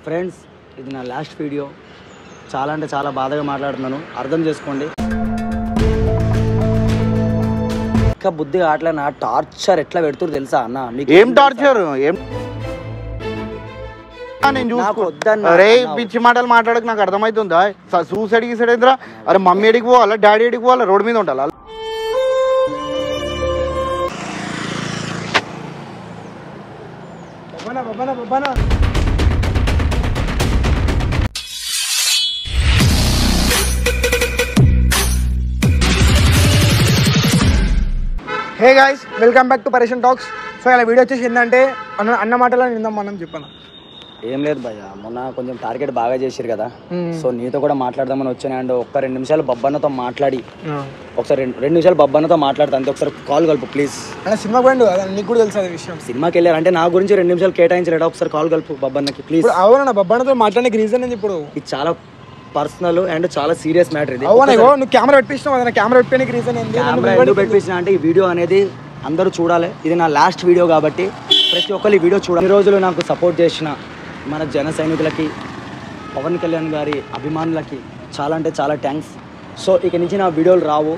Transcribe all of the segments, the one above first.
Friends, ఇది నా last video. చాలా అంటే చాలా బాధగా మాట్లాడుతున్నాను, అర్థం చేసుకోండి. ఇంకా బుద్ధిగా ఆటలా నా టార్చర్ ఎట్లా పెడుతురు తెలుసా అన్న? మీకు ఏం టార్చర్? నేను చూసుకుంటా రే పిచ్చి మాటలు మాట్లాడక నాకు అర్థమవుతుందా? సూసైడ్ గీసైడ్ ఏంద్రా? అరే మమ్మీ ఎడికి పోవాలా, డాడీ ఎడికి పోవాలా, రోడ్డు మీద ఉండాలా? Hey guys, welcome back to పరేషన్ టాక్స్. సో ఇలా వీడియో వచ్చేసి ఏంటంటే అన్న మాటలో నిందాం మనం చెప్పాను. ఏం లేదు భయ్య, మొన్న కొంచెం టార్గెట్ బాగా చేసిరు కదా, సో నీతో కూడా మాట్లాడదామని వచ్చాను. అండ్ ఒక్క 2 నిమిషాలు బబ్బన్నతో మాట్లాడి ఒకసారి 2 నిమిషాలు బబ్బన్నతో మాట్లాడతా అంతే. ఒకసారి కాల్ కలుపు ప్లీజ్. అంటే సినిమా పోయిండు కదా, నీకు కూడా తెలుసు అది విషయం. సినిమాకి వెళ్ళారంటే నా గురించి 2 నిమిషాలు కేటాయించలేడా? ఒకసారి కాల్ కలుపు బబ్బన్నకి ప్లీజ్. అవునా, బబ్బన్నతో మాట్లాడడానికి రీజన్ ఏంది? ఇప్పుడు ఇది చాలా పర్సనల్ అండ్ చాలా సీరియస్ మ్యాటర్. ఇది అవునా, నువ్వు కెమెరా పెట్టించినావు కదా, కెమెరా పెట్టడానికి రీజన్ ఏంది? కెమెరా ఎందుకు పెట్టించిన అంటే ఈ వీడియో అనేది అందరూ చూడాలి. ఇది నా లాస్ట్ వీడియో కాబట్టి ప్రతి ఒక్కరు ఈ వీడియో చూడాలి. ఈ రోజులు నాకు సపోర్ట్ చేసిన మన జన సైనికులకి, పవన్ కళ్యాణ్ గారి అభిమానులకి చాలా అంటే చాలా థ్యాంక్స్. సో ఇక నుంచి నా వీడియోలు రావు,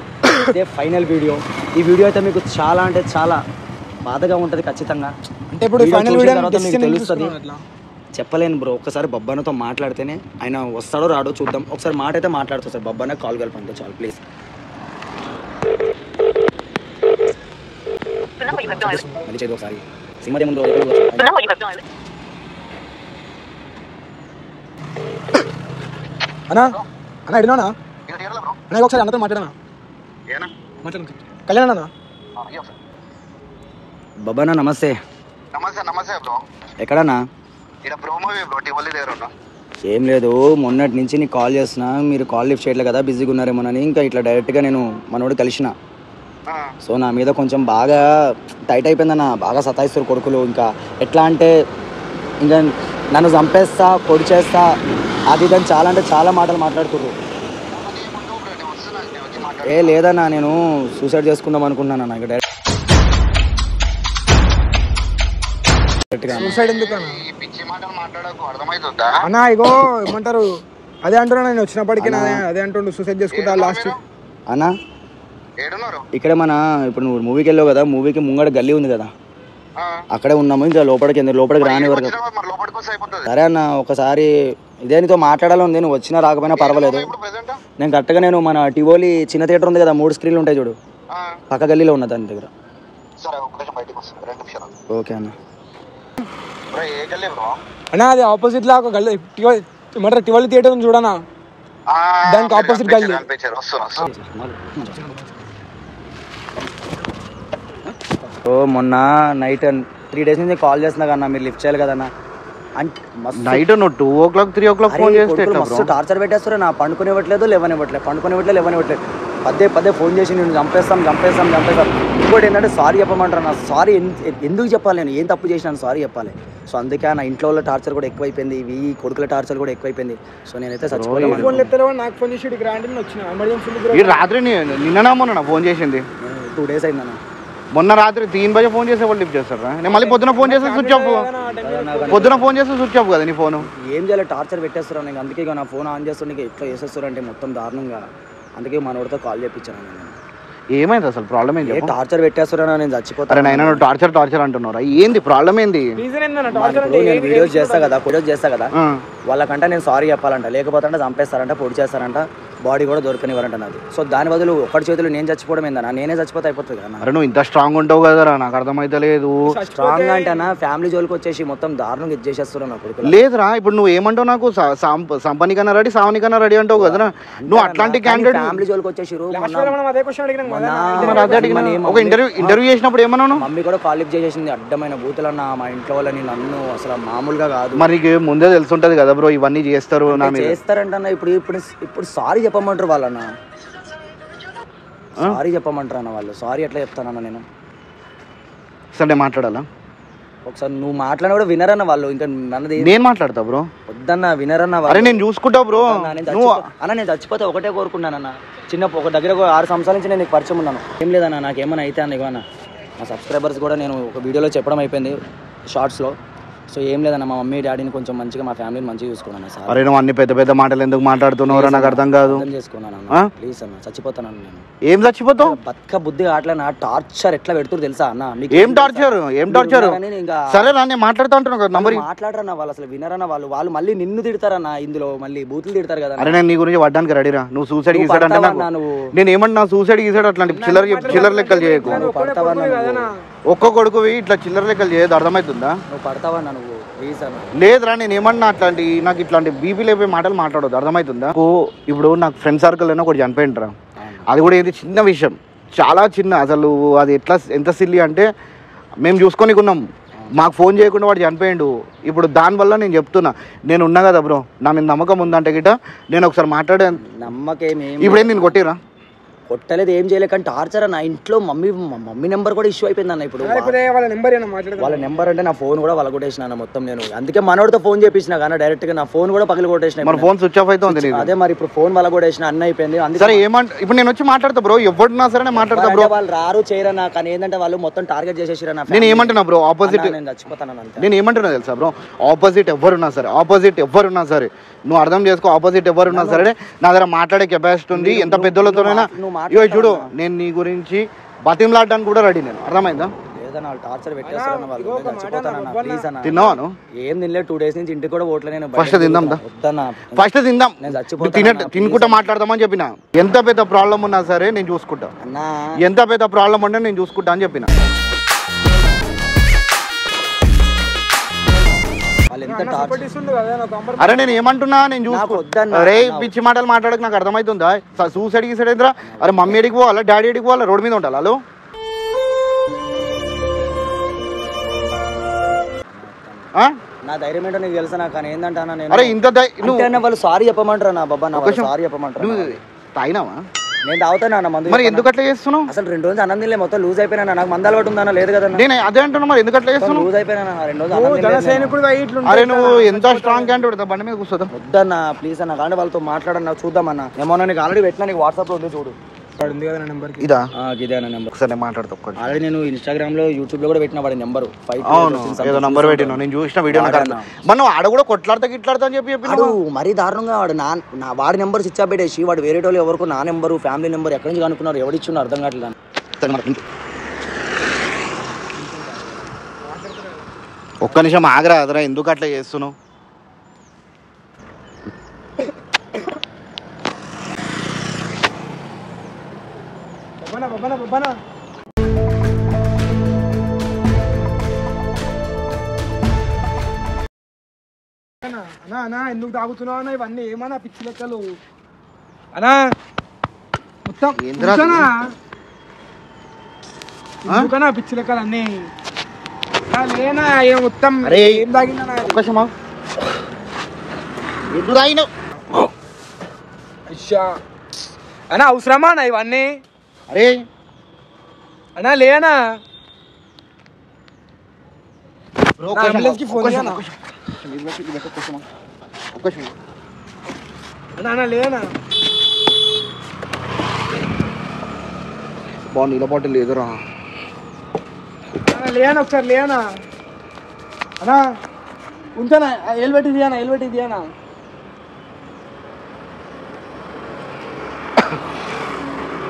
ఇదే ఫైనల్ వీడియో. ఈ వీడియో అయితే మీకు చాలా అంటే చాలా బాధగా ఉంటుంది ఖచ్చితంగా. అంటే ఇప్పుడు ఫైనల్ వీడియో తర్వాత మీకు తెలుస్తుంది. చెప్పలేను బ్రో, ఒక్కసారి బబ్బన్నతో మాట్లాడితేనే ఆయన వస్తాడో రాడో చూద్దాం. ఒకసారి మాట అయితే మాట్లాడుతా సార్, బబ్బన్న కాల్ కలపంటే చాలు ప్లీజ్. మళ్ళీ చేదు ఒకసారి సినిమా ఏముందో అన్నా అన్న ఎడినా అన్న, ఒకసారి అన్నతో మాట్లాడనా? కళ్యాణ్ అన్న. బబ్బన్న నమస్తే. నమస్తే బ్రో. ఎక్కడన్నా? దగ్గర. ఏం లేదు, మొన్నటి నుంచి నీకు కాల్ చేస్తున్నా, మీరు కాల్ లిఫ్ట్ చేయట్లేదు కదా, బిజీగా ఉన్నారేమోనని ఇంకా ఇట్లా డైరెక్ట్గా నేను మనోడు కలిసిన. సో నా మీద కొంచెం బాగా టైట్ అయిపోయిందన్న, బాగా సతాయిస్తారు కొడుకులు. ఇంకా ఎట్లా అంటే ఇంకా నన్ను చంపేస్తా, పొడి చేస్తా, అది ఇదని చాలా అంటే చాలా మాటలు మాట్లాడుతుర్రు. ఏ లేదన్నా, నేను సూసైడ్ చేసుకుందాం అనుకున్నాను అన్న. ఇంకా సూసైడ్ ఎందుకు అన్నా? ఇగో ఏమంటారు, అదే అంటున్నా నేను వచ్చినప్పటికీ అదే అంటుండు, సూసైడ్ చేసుకుంటా లాస్ట్ అన్నా. ఇక్కడ మన ఇప్పుడు నువ్వు మూవీకి వెళ్ళావు కదా, మూవీకి ముంగడ గల్లీ ఉంది కదా, అక్కడే ఉన్నాము. ఇంకా లోపలికి రానివ్వరు కదా. సరే అన్న, ఒకసారి ఇదే నీతో మాట్లాడాలి, నువ్వు వచ్చినా రాకపోయినా పర్వాలేదు. నేను కరెక్ట్గా నేను మన టివోలి చిన్న థియేటర్ ఉంది కదా, 3 స్క్రీన్లు ఉంటాయి చూడు, పక్క గల్లీలో ఉన్నా దాని దగ్గర. ఓకే అన్న. అన్నా అది ఆపోజిట్ లా ఒక గల్లీ, ఏమంటారు టివోలి థియేటర్ ఉంది చూడనా, దానికి ఆపోజిట్ గల్లీ. ఓ మొన్న నైట్ 3 డేస్ నుంచి కాల్ చేస్తున్నా కన్నా, మీరు లిఫ్ట్ చేయాలి కదన్నా. నైట్ 2 o'clock 3 o'clock ఫోన్ చేస్తే మస్తు టార్చర్ పెట్టేస్తారు. నా పండుకునివ్వట్లేదు, లేవనివ్వట్లేదు. పదే ఫోన్ చేసి నేను చంపేస్తాం. ఇంకోటి ఏంటంటే సారీ చెప్పమంటారు. నా సారీ ఎందుకు చెప్పాలి? నేను ఏం తప్పు చేసినాను సారీ చెప్పాలి. సో అందుకే నా ఇంట్లో వాళ్ళ టార్చర్ కూడా ఎక్కువైపోయింది, ఈ కొడుకుల టార్చర్ కూడా ఎక్కువైపోయింది. సో నేనైతే రాత్రి నిన్న మొన్న ఫోన్ చేసింది 2 డేస్ అయిందన్న. మొన్న రాత్రి 3 బజే ఫోన్ చేసే వాళ్ళు లిఫ్ట్ చేస్తారా? నేను మళ్ళీ పొద్దున ఫోన్ చేస్తే స్విచ్ ఆఫ్ కదా నీ ఫోన్. ఏం చేయాలి, టార్చర్ పెట్టేస్తారు నీకు. అందుకే నా ఫోన్ ఆన్ చేస్తాను, నీకు ఎట్లా చేసేస్తారు అంటే మొత్తం దారుణంగా. అందుకే మనోడితో కాల్ చేయించాను నేను. ఏమైంది అసలు? ప్రాబ్లం ఏంటి? టార్చర్ పెట్టేస్తారా, నేను చచ్చిపోతాను. నేను టార్చర్ అంటున్నారా? ఏంది ప్రాబ్లం ఏంది? నేను వీడియోస్ చేస్తా కదా, వాళ్ళకంటే నేను సారీ చెప్పాలంట, లేకపోతే చంపేస్తారంట, పొడి చేస్తారంట, బాడీ కూడా దొరకనివ్వరంట నాది. సో దాని బదులు ఒకటి చేతులు నేను చచ్చిపోవడం ఏందన్నా? నేనే చచ్చిపోతే అయిపోతుంది కదా. అరే నువ్వు ఇంత స్ట్రాంగ్ ఉంటావు కదరా, నాకు అర్థమైతలేదు. స్ట్రాంగ్ అంటే అన్న ఫ్యామిలీ జోలికి వచ్చేసి మొత్తం దారుణంగా ఇది చేసేస్తున్నావు నాకు. లేదురా, ఇప్పుడు నువ్వు ఏమంటావు? నాకు సంపనికన్నా రెడీ, సావనికన్నా రెడీ అంటావు కదరా. నువ్వు అట్లాంటి క్యాండిడేట్ ఫ్యామిలీ జోలికి వచ్చేసి ఒక ఇంటర్వ్యూ చేసినప్పుడు ఏమన్నాను? మమ్మీ కూడా కాల్ లిఫ్ట్ చేసేసింది, అడ్డమైన బూతులన్న మా ఇంట్లో వాళ్ళని, నన్ను అసలు మామూలుగా కాదు. మరి ముందే తెలుసుంటది కదా బ్రో, ఇవన్నీ చేస్తారు చేస్తారంట. ఇప్పుడు సారీ చెప్పమంటారు వాళ్ళన్న, సారీ చెప్పమంటారు అన్న వాళ్ళు. సారీ ఎట్లా చెప్తానన్న నేను? సరే మాట్లాడాలా? ఒకసారి నువ్వు మాట్లాడినా కూడా వినరన్న వాళ్ళు. ఇంకా నన్నది నేను మాట్లాడతా బ్రో. వద్దన్న, వినరన్న. అరే నేను చూసుకుంటా బ్రో. నేను చచ్చిపోతే ఒకటే కోరుకున్నానన్న. ఒక దగ్గర 6 సంవత్సరాల నుంచి నేను నీకు పరిచయం ఉన్నాను. ఏం లేదన్న, నాకేమన్నా అయితే అన్న ఇవ్వన్న. మా సబ్స్క్రైబర్స్ కూడా నేను ఒక వీడియోలో చెప్పడం అయిపోయింది, షార్ట్స్లో. సో ఏం లేదన్న మా మమ్మీ డాడీని కొంచెం మంచిగా మా ఫ్యామిలీని మంచిగా చూసుకున్నాను సార్. అరే నువ్వు అన్ని పెద్ద పెద్ద మాటలు ఎందుకు మాట్లాడుతున్నావు నాకు అర్థం కాదు. అర్థం చేసుకున్నాను ప్లీజ్ అన్న, చచ్చిపోతాను నేను. ఏం చచ్చిపోతావు? బతుక బుద్ధి కావట్లే, టార్చర్ ఎట్లా పెడుతురు తెలుసా అన్న మీకు? ఏం టార్చర్? ఏం టార్చర్? సరే రా నేను మాట్లాడుతా అంటున్నావు కదా, నంబర్ మాట్లాడరన్న వాళ్ళు, అసలు వినరన్న వాళ్ళు. వాళ్ళు మళ్ళీ నిన్ను తిడతారన్న, ఇందులో మళ్ళీ బూతులు తిడతారు కదా. అరే నేను నీ గురించి పడ్డానికి రెడీరా. నువ్వు సూసైడ్ గీసాడు అంటే నేను ఏమన్నా సూసైడ్ గీసాడు అట్లాంటి చిల్లర లెక్కలు చేయకు. ఒక్క కొడుకువి ఇట్లా చిల్లర లెక్కలు చేయదు, అర్థమవుతుందా? నువ్వు పడతావన్నా నువ్వు ప్లీజ్ అన్న. లేదురా నేను ఏమన్నా అట్లాంటి నాకు ఇట్లాంటి బీపీ లేపే మాటలు మాట్లాడదు, అర్థమవుతుందా? ఇప్పుడు నాకు ఫ్రెండ్ సర్కిల్ అయినా ఒకటి చనిపోయింటారా, అది కూడా ఏది చిన్న విషయం, చాలా చిన్న. అసలు అది ఎట్లా ఎంత సిల్లీ అంటే మేము చూసుకొనికున్నాం, మాకు ఫోన్ చేయకుండా వాడు చనిపోయిండు. ఇప్పుడు దానివల్ల నేను చెప్తున్నా, నేను ఉన్నా కదా బ్రో, నా మీద నమ్మకం ఉందంటే గిట్ట నేను ఒకసారి మాట్లాడే నమ్మకం. ఇప్పుడేం నేను కొట్టిరా? కొట్టలేదు, ఏం చేయలేక టార్చర్ అన్న. ఇంట్లో మమ్మీ నెంబర్ కూడా ఇష్యూ అయిపోయింది అన్న. ఇప్పుడు వాళ్ళ నెంబర్ అంటే నా ఫోన్ కూడా వాళ్ళ కొట్టేసిన మొత్తం. నేను అందుకే మనోడితో ఫోన్ చేపించిన కానీ డైరెక్ట్ గా నా ఫోన్ కూడా పగిలి కొట్టేసిన. మరి ఫోన్ స్విచ్ ఆఫ్ అవుతుంది. అదే మరి ఇప్పుడు ఫోన్ వాళ్ళ కొట్టేసిన అన్న అయిపోయింది. సరే ఏమంటే ఇప్పుడు నేను వచ్చి మాట్లాడతా బ్రో, ఎవరున్నా సరే మాట్లాడతా బ్రో. వాళ్ళు రారు చేయరన్నా, కానీ ఏంటంటే వాళ్ళు మొత్తం టార్గెట్ చేసేసిరన్న. నేను ఏమంటున్నా బ్రో, ఆపోజిట్ నేను చచ్చిపోతాను. నేను ఏమంటున్నా తెలుసా బ్రో, ఆపోజిట్ ఎవరున్నా సరే నువ్వు అర్థం చేసుకో. ఆపోజిట్ ఎవరున్నా సరే నా దగ్గర మాట్లాడే కెపాసిటీ ఉంది, ఎంత పెద్దోళ్ళతోనైనా. ఇవో చూడు, నేను నీ గురించి బతిమలాడడానికి కూడా రెడీ, నేను అర్థమైందా? తిన్నావాను? ఏం తినలేదు 2 days నుంచి, ఇంటికి కూడా పోట్లే. నేను ఫస్ట్ తిందాం, తినుకుంటా మాట్లాడదామని చెప్పిన. ఎంత పెద్ద ప్రాబ్లం ఉన్నా సరే నేను చూసుకుంటా, ఎంత పెద్ద ప్రాబ్లం ఉన్నా నేను చూసుకుంటా అని చెప్పిన. అరే నేను ఏమంటున్నా, నేను చూసుకుంటా. అరే పిచ్చి మాటలు మాట్లాడక నాకు అర్థమవుతుందా? సూసైడ్ గీసైడ్ ఏంద్రా? అరే మమ్మీ ఎడికి పోవాలా, డాడీ ఎడికి పోవాలా, రోడ్ మీద ఉండాలి. హలో నా ధైర్యం ఏంటో నీకు తెలుసా? నాకు ఏంటంటే అరే ఇంత వాళ్ళు సారీ చెప్పమంటారా నా బాబా? సారీ చెప్పమంటారు. తాగినావా? నేను తాగుతాను మందు. మరి ఎందుకు అట్లా చేస్తున్నావు? అసలు 2 రోజులు అన్నం తినలే, మొత్తం లూజ్ అయిపోయినా. నాకు మందు అలవాటు ఉందా? లేదు కదా. నేను అదే అంటున్నా, మరి ఎందుకు అట్లా చేస్తున్నావు? లూజ్ అయిపోయినా 2 రోజులు. అరే నువ్వు ఎంత స్ట్రాంగ్ అంటే బండి మీద కూర్చోదా? వద్దన్నా ప్లీజ్ అన్న, కానీ వాళ్ళతో మాట్లాడన్నా చూద్దామన్నా. ఏమన్నా నీకు ఆల్రెడీ పెట్టినా, నీకు వాట్సాప్ లో ఉంది చూడు. ఇదా? ఇదే అన్న నెంబర్. ఒకసారి నేను మాట్లాడతా. ఆల్రెడీ నేను ఇన్స్టాగ్రామ్ లో యూట్యూబ్ లో కూడా పెట్టిన వాడి నెంబర్. అవును ఏదో నంబర్ పెట్టినా, నేను చూసిన వీడియో. మనం ఆడ కూడా కొట్లాడతా అని చెప్పి మరీ దారుణంగా వాడు వాడి నెంబర్ స్విచ్ ఆఫ్ పెట్టేసి వాడు వేరే వాళ్ళు ఎవరికి నా నెంబర్ ఫ్యామిలీ నెంబర్ ఎక్కడి నుంచి కనుక్కున్నారు, ఎవరిచ్చున్నారు అర్థం కావట్లేదు. ఒక్క నిమిషం ఆగరా, అదరా ఎందుకు అట్లా చేస్తున్నావు? అన్నా ఎందుకు తాగుతున్నావు అన్న? ఇవన్నీ ఏమన్నా పిచ్చి లెక్కలు అన్నా? మొత్తం ఎందుకన్నా పిచ్చి లెక్కలు అన్నీ? లేనా మొత్తం ఏం తాగిందన్నా? అన్నా అవసరమా అన్న ఇవన్నీ? అరే అన్నా లేనా? అంబులెన్స్ కి ఫోన్ చేయనా? అన్నా లేనా? నీళ్ళ బాటిల్ లేదురా. లేనా ఒకసారి లేనా? అన్నా ఉంచానా? ఎల్బెట్టి తీయనా?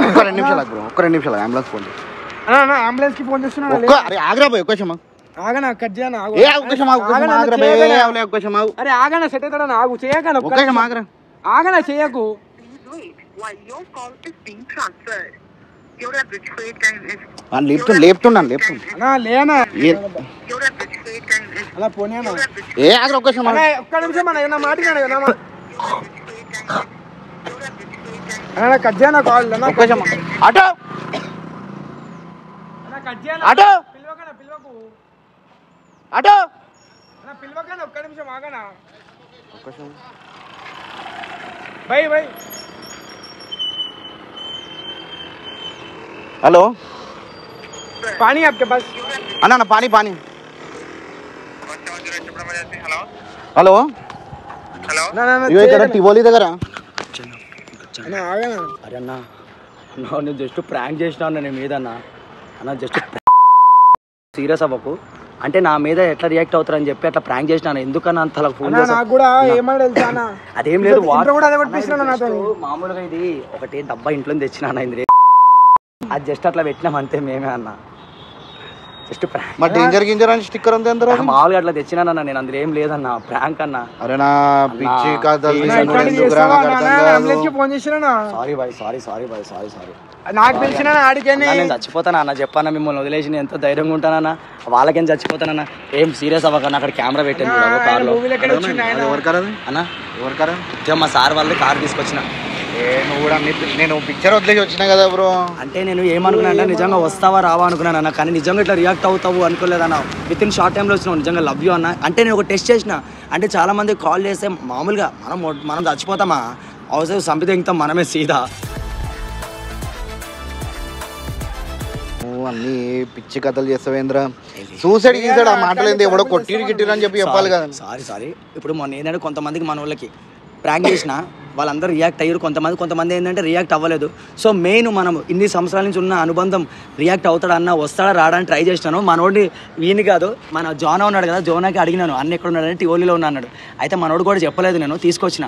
ఒక్క 2 నిమిషాలు బ్రో, ఒక్క 2 నిమిషాలు అంబులెన్స్ ఫోన్. అన్నా అంబులెన్స్ కి ఫోన్ చేస్తున్నా. ఆగ్రా పోయి ఒక్క ఆగనా కట్ చేయనా? అరే ఆగనా సెట్ అవుతాడా? ఆగు చేయకనా, ఆగనా చేయకు. లేపుతున్నాను లేనా? అలా పోనీ ఒక్క నిమిషం అన్న మాట కట్ చేయనా కాల్? ఆటో ఆటో ఆటో పిలవకనా, ఒక్క నిమిషం ఆగనా. బై हेलो पानी आपके पास? अन्ना ना पानी हेलो ఇవి ఇక్కడ టివోలి దగ్గర. అరే అన్న నేను జస్ట్ ప్రాంక్ చేసినా నేను మీద అన్న జస్ట్ సీరియస్ అవ్వకు. అంటే నా మీద ఎట్లా రియాక్ట్ అవుతారని చెప్పి అట్లా ప్రాంక్ చేసినాను. ఎందుకన్నా అంతలా ఫోన్ నాకు కూడా ఏమని తెలుసా అన్న, అదేం లేదు కూడా అదే పట్టిస్తున్నాను నాతో. మామూలుగా ఇది ఒకటి డబ్బా ఇంట్లో తెచ్చినా ఇంద్రే, అది జస్ట్ అట్లా పెట్టినాం అంతే మేమే అన్న. Just prank. మరి డేంజర్ గింజర్ అని స్టిక్కర్ అంతే అందరూ మామూలుగా అట్లా తెచ్చినానన్న, నేను అందులో ఏం లేదన్న, ప్రాంక్ అన్న. అరే నా పిచ్చి కథలు ఫోన్ చేసినా. Sorry bye, sorry sorry bye, sorry sorry. నాకు తెలిసిన ఆడికేనే నేను చచ్చిపోతానా అన్న, చెప్పానా మిమ్మల్ని వదిలేసి నేను ఎంతో ధైర్యంగా ఉంటానన్నా. వాళ్ళకేం చచ్చిపోతానన్నా, ఏం సీరియస్ అవ్వకన్నా. అక్కడ కెమెరా పెట్టాను కార్లో అన్న. ఎవరికరా మా సార్ వాళ్ళు కార్ తీసుకొచ్చిన. నువ్వు కూడా నేను పిక్చర్ వదిలేసి వచ్చినా కదా బ్రో. అంటే నేను ఏమనుకున్నా, నిజంగా వస్తావా రావా అనుకున్నాను అన్న, కానీ నిజంగా ఇట్లా రియాక్ట్ అవుతావు అనుకోలేదన్న. విత్ ఇన్ షార్ట్ టైంలో వచ్చినావు, నిజంగా లవ్ యూ అన్న. అంటే నేను ఒక టెస్ట్ చేసిన, అంటే చాలా మంది కాల్ చేస్తే మామూలుగా మనం చచ్చిపోతామా, అవసరం సంపితే ఇంకా మనమే సీదా. అన్ని పిచ్చి కథలు చేస్తావేంద్ర, సూసైడ్ గీసాడు ఆ మాటలు ఏంది, ఎవడో కొట్టిరు గిట్టిరు అని చెప్పి చెప్పాలి కదా. Sorry sorry. ఇప్పుడు మొన్న ఏంటంటే కొంతమందికి మన వాళ్ళకి ప్రాంక్ చేసిన వాళ్ళందరూ రియాక్ట్ అయ్యారు, కొంతమంది ఏంటంటే రియాక్ట్ అవ్వలేదు. సో మెయిన్ మనం ఇన్ని సంవత్సరాల నుంచి ఉన్న అనుబంధం రియాక్ట్ అవుతాడన్నా, వస్తాడా రావడానికి ట్రై చేసినాను. మనోడిని వీని కాదు, మన జోనా ఉన్నాడు కదా, జోనాకి అడిగినాను అన్న ఎక్కడ ఉన్నాడంటే టివోలీలో ఉన్నా అన్నాడు. అయితే మనోడు కూడా చెప్పలేదు, నేను తీసుకొచ్చిన.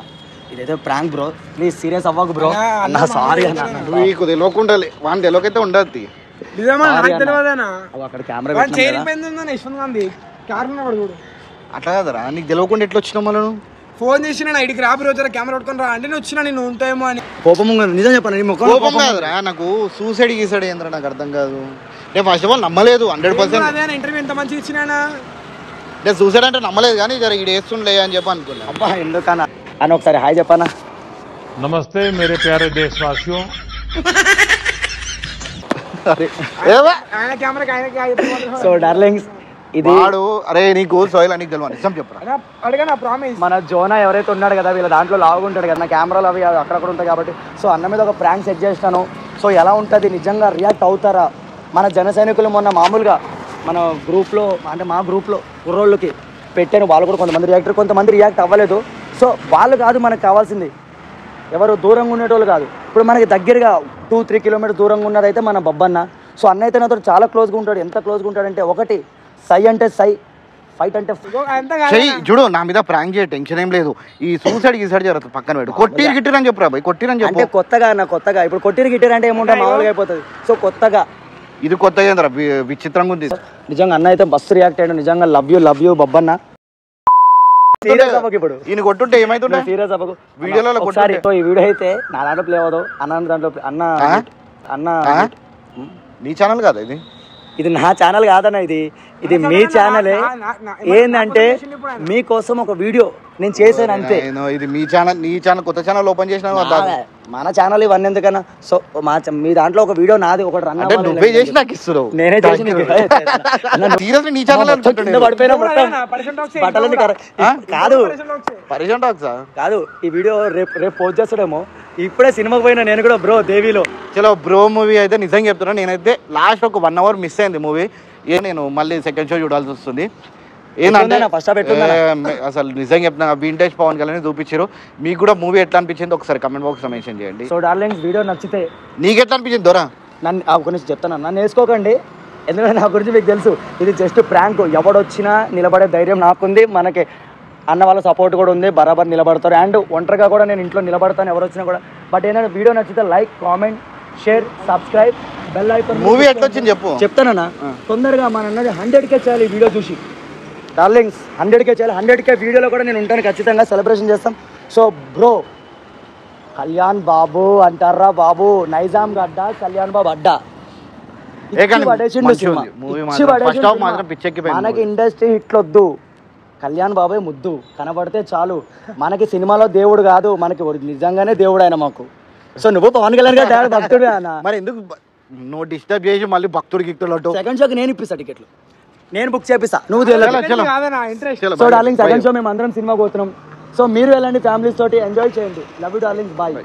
ఇదైతే ప్రాంక్ బ్రో, ప్లీజ్ సీరియస్ అవ్వకు బ్రో అన్న. సారీ అన్న, నీకు తెలియకుండా వాని తెలియకైతే ఉండదు. అక్కడ కెమెరా అట్లా కదరా, నీకు తెలియకుండా ఎట్లా వచ్చినావు మనం. ఫోన్ చేసిన ఐడికి రాబి రోజు కెమెరా పట్టుకొని రా అంటే నేను వచ్చినా, నేను ఉంటాయేమో అని. కోపం నిజం చెప్పాను, కోపం కాదురా, నాకు సూసైడ్ గీసాడు ఏంద్రా నాకు అర్థం కాదు. నేను ఫస్ట్ ఆఫ్ ఆల్ నమ్మలేదు 100%. ఇంటర్వ్యూ ఎంత మంచిగా ఇచ్చినా నేను సూసైడ్ అంటే నమ్మలేదు, కానీ జర ఇది వేస్తుండే అని చెప్పి అనుకున్నా. అబ్బా ఎందుకన్నా అని ఒకసారి హాయ్ చెప్పానా. నమస్తే మేరే ప్యారే దేశవాసియో. సో డార్లింగ్స్, ఇది అరే నీకు సోయల్ నీకు తెలియదు నిజం చెప్పరా. అడిగా ప్రామిస్. మన జోనా ఎవరైతే ఉన్నాడు కదా, వీళ్ళ దాంట్లో లాగుంటాడు కదా, నా కెమెరాలు అవి అక్కడక్కడ ఉంటాయి కాబట్టి. సో అన్న మీద ఒక ప్రాంక్ సెట్ చేస్తాను. సో ఎలా ఉంటుంది, నిజంగా రియాక్ట్ అవుతారా మన జన సైనికులు? మొన్న మామూలుగా మన గ్రూప్లో, అంటే మా గ్రూప్లో కుర్రోళ్ళకి పెట్టాను, వాళ్ళు కూడా కొంతమంది రియాక్ట్ అవ్వలేదు. సో వాళ్ళు కాదు మనకు కావాల్సింది, ఎవరు దూరంగా ఉండేటోళ్ళు కాదు. ఇప్పుడు మనకి దగ్గరగా 2-3 కిలోమీటర్ దూరంగా ఉన్నదైతే మన బబ్బన్న. సో అన్న అయితే నాతో చాలా క్లోజ్గా ఉంటాడు. ఎంత క్లోజ్గా ఉంటాడంటే, ఒకటి సై అంటే సై, ఫైట్ అంటే చూడు. నా మీద ప్రాంక్ చేయ టెన్షన్ ఏం లేదు. ఈ సూసైడ్ గీసైడ్ జరుగుతుంది పక్కన పెట్టి కొట్టిరు గిట్టిరు అని చెప్పురా భయ్, కొట్టిరని చెప్పు. అంటే కొత్తగా ఇప్పుడు కొట్టిరు గిట్టిరు అంటే ఏముంటే మామూలుగా అయిపోతుంది. సో కొత్తగా ఇది కొత్తగా ఏంద్రా, విచిత్రంగా ఉంది. నిజంగా అన్న అయితే బస్సు రియాక్ట్ అయ్యాడు. నిజంగా లవ్ యూ బబ్బన్న. ఇప్పుడు ఈయన కొట్టుంటే ఏమైతుండే, సీరియస్ అవ్వకు. వీడియోలో ఒకసారి ఈ వీడియో అయితే నా దాంట్లో ప్లే అవ్వదు, అన్న దాంట్లో అన్న నీ ఛానల్ కాదా ఇది? ఇది నా ఛానల్ కాదన్న, ఇది మీ ఛానలే. ఏంటంటే మీకోసం ఒక వీడియో నేను చేశాను అంతే. ఇది మీ ఛానల్, నీ ఛానల్ కొత్త ఛానల్ ఓపెన్ చేసిన మన ఛానల్ ఇవన్నీ ఎందుకన్నా. సో మీ దాంట్లో ఒక వీడియో నాది ఒకటి రన్, నువ్వే చేసి నాకు ఇస్తున్నావు. నేనే చేసి నీ ఛానల్ పడిపోయినా మొత్తం బట్టలన్నీ కాదు పరిషన్ టాక్సా కాదు. ఈ వీడియో రేపు పోస్ట్ చేస్తాడేమో. ఇప్పుడే సినిమాకి పోయినా నేను కూడా బ్రో, దేవిలో. చలో బ్రో మూవీ అయితే నిజంగా చెప్తున్నా, నేనైతే లాస్ట్ ఒక 1 అవర్ మిస్ అయింది మూవీ. నేను మళ్ళీ సెకండ్ షో చూడాల్సి వస్తుంది. ఏంటంటే అసలు నిజంగా చెప్తున్నా, వింటేజ్ పవన్ కళ్యాణ్ చూపించారు. మీకు కూడా మూవీ ఎట్లా అనిపించింది ఒకసారి కమెంట్ బాక్స్ లో మెన్షన్ చేయండి. సో డార్లింగ్స్, వీడియో నచ్చితే నీకు ఎట్లా అనిపించింది దొరా? నన్ను గురించి చెప్తాను, నన్ను వేసుకోకండి. ఎందుకంటే నా గురించి మీకు తెలుసు, ఇది జస్ట్ ప్రాంక్. ఎవడొచ్చినా నిలబడే ధైర్యం నాకుంది. మనకి అన్న వాళ్ళ సపోర్ట్ కూడా ఉంది, బరాబర్ నిలబడతారు. అండ్ ఒంటరిగా కూడా నేను ఇంట్లో నిలబడతాను ఎవరు వచ్చినా కూడా. బట్ ఏంటంటే వీడియో నచ్చితే like, comment, share, subscribe, bell icon. Movie ఎట్లా వచ్చింది చెప్పు. చెప్తానన్నా తొందరగా. మన అన్నది 100K చేయాలి వీడియో చూసి. డార్లింగ్స్ 100K చేయాలి. 100K వీడియోలో కూడా నేను ఉంటాను, ఖచ్చితంగా సెలబ్రేషన్ చేస్తాం. సో బ్రో, కళ్యాణ్ బాబు అంటారా బాబు, నైజాం గడ్డ కళ్యాణ్ బాబు అడ్డా. మనకి ఇండస్ట్రీ హిట్లొద్దు, కళ్యాణ్ బాబే ముద్దు కనబడితే చాలు. మనకి సినిమాలో దేవుడు కాదు, మనకి నిజంగానే దేవుడు ఆయన మాకు. సో నువ్వు పవన్ కళ్యాణ్ గారు డాడీ భక్తుడు అన్న, మరి ఎందుకు నువ్వు డిస్టర్బ్ చేసి మళ్ళీ భక్తుడు గిక్తుడు? సెకండ్ షోకి నేను ఇప్పిస్తా టికెట్లు, నేను బుక్ చేపిస్తా, నువ్వు తెలియదు. సో డార్లింగ్ సెకండ్ షో మేము అందరం సినిమా పోతున్నాం. సో మీరు వెళ్ళండి, ఫ్యామిలీస్ తోటి ఎంజాయ్ చేయండి. Love you darling, bye.